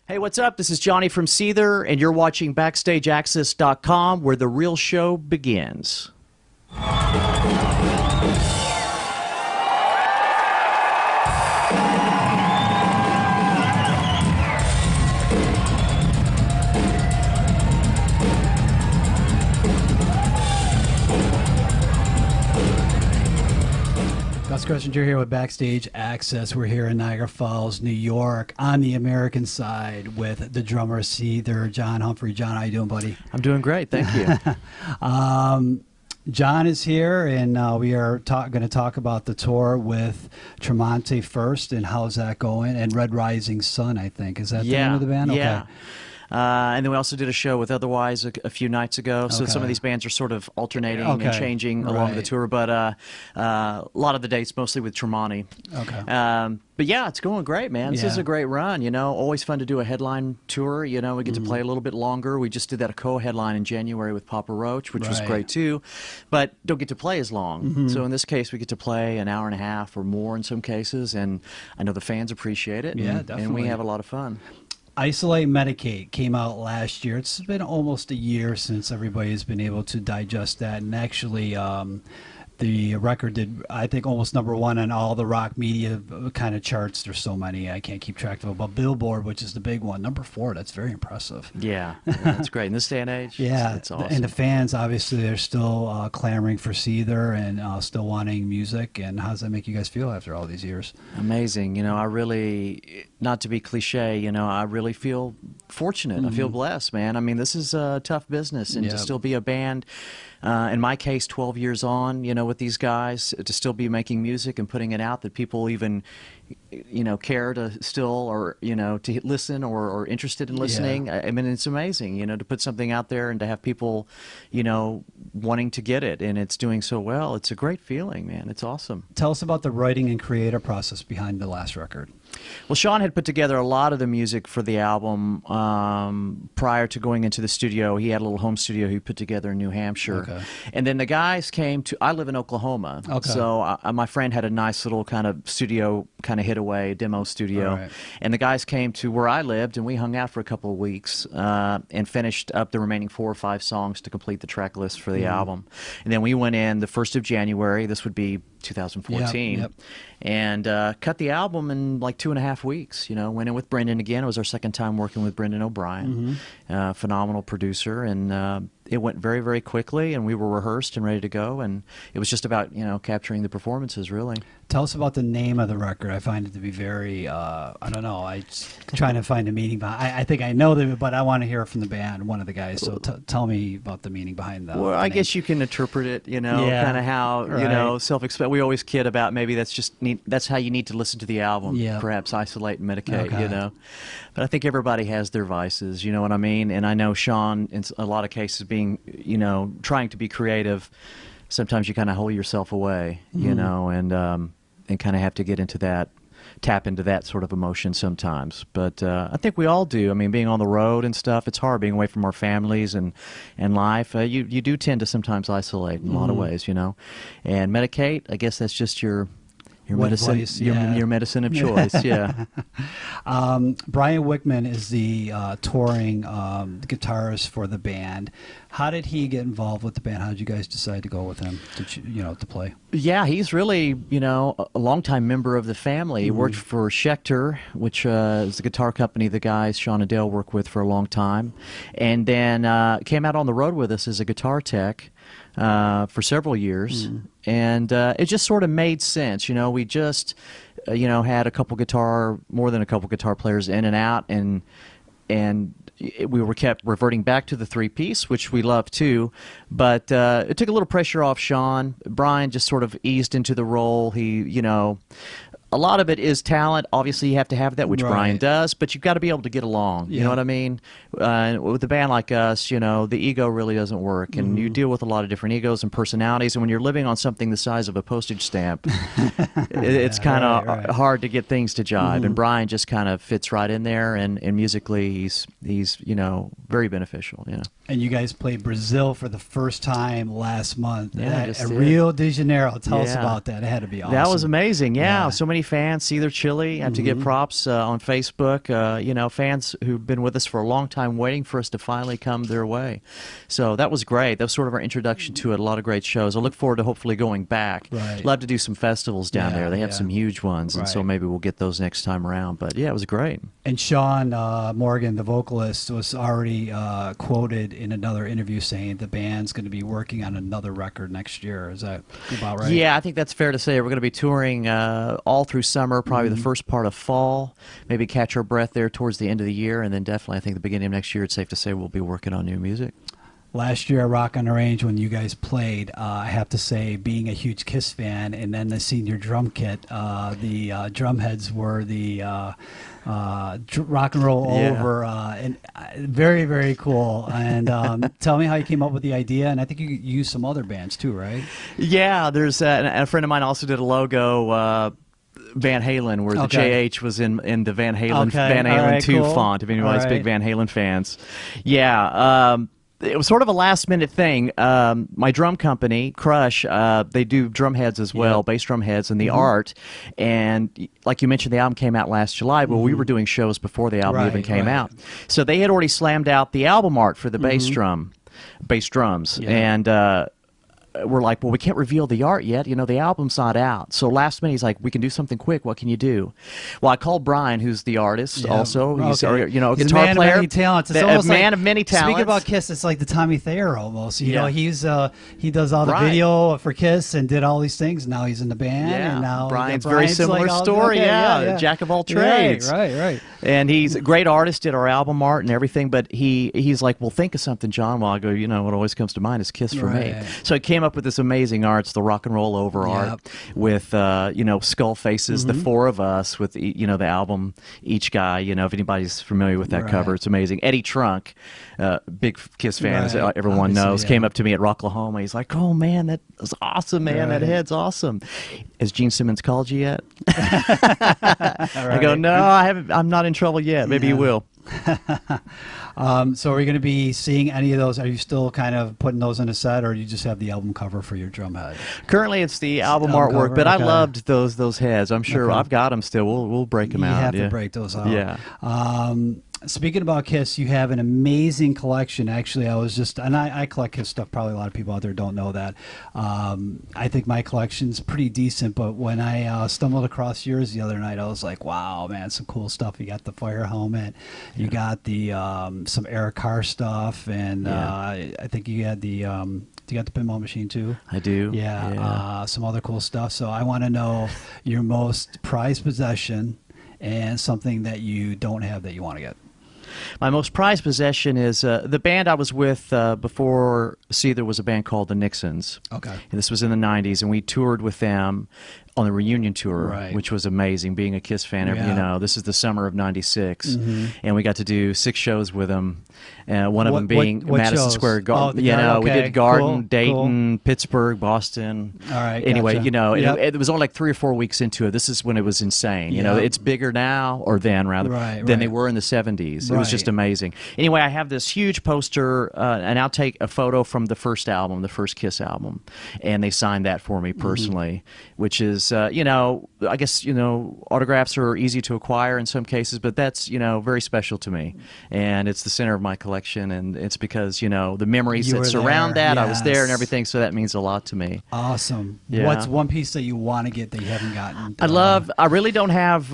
Hey, what's up? This is Johnny from Seether, and you're watching BackstageAxxess.com, where the real show begins. Gus Cressinger here with Backstage Access. We're here in Niagara Falls, New York, on the American side with the drummer Seether, John Humphrey. John, how you doing, buddy? I'm doing great, thank you. John is here, and we are going to talk about the tour with Tremonti first, and how's that going? And Red Rising Sun, I think. Is that the name of the band? Yeah. Okay. And then we also did a show with Otherwise a few nights ago. So some of these bands are sort of alternating and changing along the tour. But a lot of the dates mostly with Tremonti. Okay. But yeah, it's going great, man. This is a great run. You know, always fun to do a headline tour. You know, we get to play a little bit longer. We just did that a co-headline in January with Papa Roach, which was great too. But don't get to play as long. So in this case, we get to play an hour and a half or more in some cases. And I know the fans appreciate it. Yeah, definitely. And we have a lot of fun. Isolate, Medicate came out last year. It's been almost a year since everybody's been able to digest that. And actually, the record did, I think, almost #1 on all the rock media kind of charts. There's so many, I can't keep track of them. But Billboard, which is the big one, #4, that's very impressive. Yeah, that's great. In this day and age, yeah, it's awesome. And the fans, obviously, they're still clamoring for Seether and still wanting music. And how does that make you guys feel after all these years? Amazing. You know, I really, not to be cliche, you know, I really feel fortunate. I feel blessed, man. I mean, this is a tough business, and to still be a band, in my case, 12 years on, you know, with these guys, to still be making music and putting it out, that people even, you know, care to still, or, you know, to listen or interested in listening. I mean, it's amazing, you know, to put something out there and to have people, you know, wanting to get it, and it's doing so well. It's a great feeling, man. It's awesome. Tell us about the writing and creative process behind the last record. Well, Sean had put together a lot of the music for the album prior to going into the studio. He had a little home studio he put together in New Hampshire. Okay. And then the guys came to, I live in Oklahoma. Okay. So my friend had a nice little kind of studio, kind of hitaway demo studio. Right. And the guys came to where I lived, and we hung out for a couple of weeks and finished up the remaining 4 or 5 songs to complete the track list for the album. And then we went in the 1st of January. This would be 2014, and cut the album in like 2.5 weeks. You know, went in with Brendan again. It was our second time working with Brendan O'Brien, phenomenal producer, and it went very, very quickly, and we were rehearsed and ready to go, and it was just about, you know, capturing the performances, really. Tell us about the name of the record. I find it to be very, I don't know, I'm trying to find a meaning behind. I think I know them, but I want to hear it from the band, one of the guys, so tell me about the meaning behind that. Well, I guess you can interpret it, you know, kind of how, you know, self-expect. We always kid about maybe that's how you need to listen to the album, perhaps Isolate and Medicate, you know. But I think everybody has their vices, you know what I mean? And I know Sean, in a lot of cases, being, you know, trying to be creative, sometimes you kind of hold yourself away, you know, and kind of have to get into that, tap into that sort of emotion sometimes. But I think we all do. I mean, being on the road and stuff, it's hard being away from our families and life. You do tend to sometimes isolate in a lot of ways, you know. And Medicate, I guess that's just your medicine, your medicine of choice. Brian Wickman is the touring guitarist for the band. How did he get involved with the band? How did you guys decide to go with him to play? Yeah, he's really, you know, a longtime member of the family. He worked for Schecter, which is the guitar company the guys Sean and Dale worked with for a long time, and then came out on the road with us as a guitar tech for several years, and it just sort of made sense. You know, we just, you know, had more than a couple guitar players in and out, and we were kept reverting back to the 3-piece, which we love too, but it took a little pressure off Sean. Brian just sort of eased into the role. He, you know, a lot of it is talent. Obviously, you have to have that, which Brian does, but you've got to be able to get along. You know what I mean? With a band like us, you know, the ego really doesn't work, and you deal with a lot of different egos and personalities, and when you're living on something the size of a postage stamp, it's kind of hard to get things to jive, and Brian just kind of fits right in there, and musically, he's you know, very beneficial, you know. And you guys played Brazil for the first time last month at just did. Rio de Janeiro. Tell us Yeah. about that. It had to be awesome. That was amazing. Yeah, Yeah. so many fans. Seether Chile. I have to give props on Facebook. Fans who've been with us for a long time, waiting for us to finally come their way. So that was great. That was sort of our introduction to it. A lot of great shows. I look forward to hopefully going back. Right. Love to do some festivals down Yeah, there. They have yeah. some huge ones, and so Right. maybe we'll get those next time around. But yeah, it was great. And Sean Morgan, the vocalist, was already quoted in another interview saying the band's going to be working on another record next year. Is that about right? Yeah, I think that's fair to say. We're going to be touring all through summer, probably the first part of fall, maybe catch our breath there towards the end of the year, and then definitely I think the beginning of next year, it's safe to say we'll be working on new music. Last year at Rock on the Range when you guys played, I have to say, being a huge Kiss fan, and then seeing your drum kit, the drum heads were the rock and roll Yeah. over, and very, very cool. And tell me how you came up with the idea, and I think you used some other bands too, right? Yeah, there's and a friend of mine also did a logo. Van Halen, where the Okay. JH was in the Van Halen Okay, Van all Halen right, 2 cool. font. If anybody's All big right. Van Halen fans, yeah. It was sort of a last minute thing. My drum company, Crush, they do drum heads as well, Yep. bass drum heads, and the art. And like you mentioned, the album came out last July, but we were doing shows before the album even Right, came right. out. So they had already slammed out the album art for the bass drums, Yeah. and we're like, well, we can't reveal the art yet. The album's not out. So last minute, he's like, we can do something quick. What can you do? Well, I called Brian, who's the artist Yeah. also. He's Okay. a He's a guitar man player. of many talents. It's A almost man like, of many talents. Speaking about Kiss, it's like the Tommy Thayer almost. You know, Yeah. he does all the Right. video for Kiss and did all these things. Now he's in the band. Yeah, and now Brian's very similar like, oh, story. okay, Yeah, jack of all trades. Right. And he's a great artist, did our album art and everything, but he's like, well, think of something, John. Well, I go, what always comes to mind is Kiss for me. Right. So he came up with this amazing art. It's the rock and roll over Yep. art with, skull faces, the four of us with, the album, each guy, if anybody's familiar with that Right. cover, it's amazing. Eddie Trunk, big Kiss fan, as Right. everyone Obviously, knows, yeah. came up to me at Rocklahoma. He's like, oh, man, that was awesome, man. That Right. head's awesome. Has Gene Simmons called you yet? I go, no, I haven't. I'm not in trouble yet. Maybe you Yeah. will. So are you going to be seeing any of those? Are you still kind of putting those in a set, or do you just have the album cover for your drum head? Currently, it's the album album artwork, cover, but okay. I loved those heads. I'm sure Okay. I've got them still. We'll break them You out. have yeah. to break those out. Yeah. Speaking about Kiss, you have an amazing collection. Actually, I collect Kiss stuff. Probably a lot of people out there don't know that. I think my collection's pretty decent, but when I stumbled across yours the other night, I was like, wow, man, some cool stuff. You got the fire helmet, you got the some Eric Carr stuff, and I think you had the you got the pinball machine too. I do. Yeah. Some other cool stuff. So I want to know your most prized possession and something that you don't have that you want to get. My most prized possession is the band I was with before Seether was a band called the Nixons. Okay. And this was in the 90s, and we toured with them on the reunion tour, Right. which was amazing. Being a Kiss fan, Yeah. this is the summer of '96, and we got to do 6 shows with them. One of them being what Madison shows? Square Oh, Garden. the Garden, We okay. did Garden, Cool, Dayton, Pittsburgh, Boston. All right, Anyway, gotcha. and Yep. it was only like 3 or 4 weeks into it. This is when it was insane. Yeah. It's bigger now, or then rather, Right, than they right. were in the '70s. It was just Right. amazing. Anyway, I have this huge poster, and I'll take a photo from the first album, the first Kiss album, and they signed that for me personally, which is, I guess, autographs are easy to acquire in some cases, but that's, very special to me. And it's the center of my collection, and it's because, the memories You that were surround there, that, I was there and yes. everything, so that means a lot to me. Awesome. Yeah. What's one piece that you want to get that you haven't gotten? I really don't have,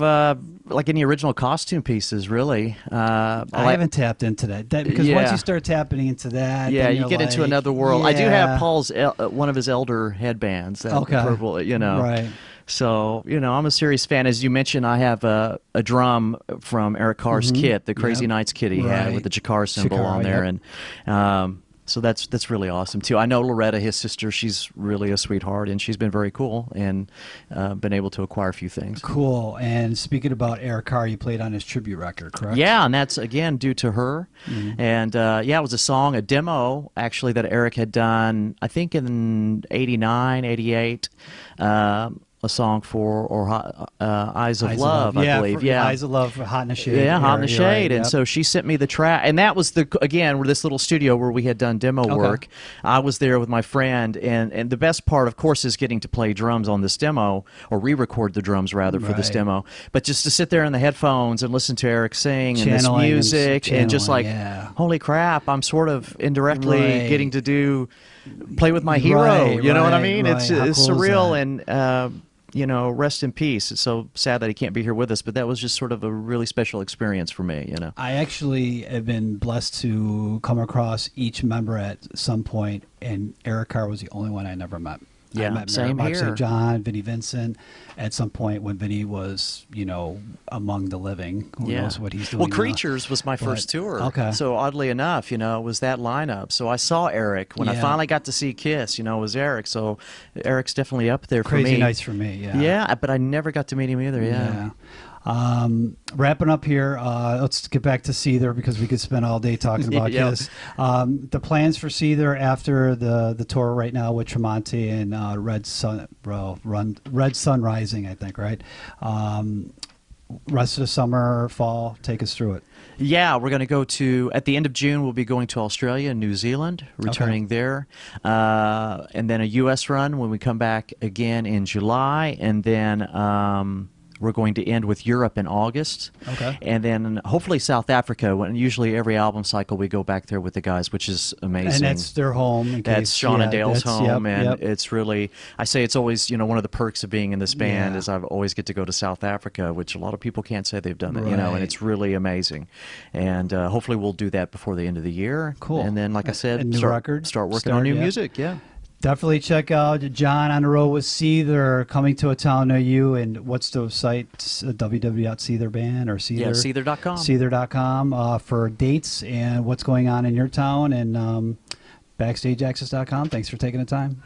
like any original costume pieces, really. I haven't tapped into that because once Yeah. you start tapping into that, Yeah, then you you're get into like, another world. I do yeah. have Paul's one of his elder headbands. That Okay. purple, Right. So, I'm a serious fan. As you mentioned, I have a drum from Eric Carr's kit, the Crazy Yep. Nights kit he had Right. with the Jakar symbol Jakar, on there, yep. and so that's really awesome too. I know Loretta, his sister. She's really a sweetheart, and she's been very cool and been able to acquire a few things. Cool. And speaking about Eric Carr, you played on his tribute record, correct? Yeah, and that's again due to her. And it was a demo actually that Eric had done, I think in '89, '88. a song for, or Eyes of Love, I believe. Yeah, Eyes of Love, Hot in the Shade. Yeah, Hot in the Shade. Right, And so she sent me the track. And that was, again, this little studio where we had done demo work. I was there with my friend. And the best part, of course, is getting to play drums on this demo, or re-record the drums, rather, for this demo. But just to sit there in the headphones and listen to Eric sing and this music and just like, holy crap, I'm sort of indirectly getting to play with my hero. You know what I mean? It's surreal. And you know, rest in peace. It's so sad that he can't be here with us, but that was just sort of a really special experience for me, you know. I actually have been blessed to come across each member at some point, and Eric Carr was the only one I never met. Yeah, I met same Mark here. St. John, Vinnie Vincent, at some point when Vinnie was, you know, among the living. Who knows what he's doing Well, now. Creatures was my first tour. Okay. So oddly enough, you know, it was that lineup. So I saw Eric. When I finally got to see Kiss, you know, it was Eric. So Eric's definitely up there for me. Crazy nights for me, yeah. Yeah, but I never got to meet him either, yeah. Wrapping up here, let's get back to Seether because we could spend all day talking about Kiss. The plans for Seether after the tour right now with Tremonti and Red Sun Rising, I think, right? Rest of the summer, fall, take us through it. Yeah, we're going to go to, at the end of June, we'll be going to Australia and New Zealand, returning there. And then a U.S. run when we come back again in July. And then we're going to end with Europe in August. Okay. And then hopefully South Africa. When usually every album cycle we go back there with the guys, which is amazing. And that's their home. That's Sean and Dale's home. It's really, I say it's always, you know, one of the perks of being in this band is I always get to go to South Africa, which a lot of people can't say they've done that, you know, and it's really amazing. And hopefully we'll do that before the end of the year. Cool. And then, like I said, start working on new music. Yeah. Definitely check out John on the road with Seether, coming to a town near you. And what's the site? www.seetherband or Seether? Yeah, Seether.com. Seether.com for dates and what's going on in your town. And BackstageAxxess.com. Thanks for taking the time.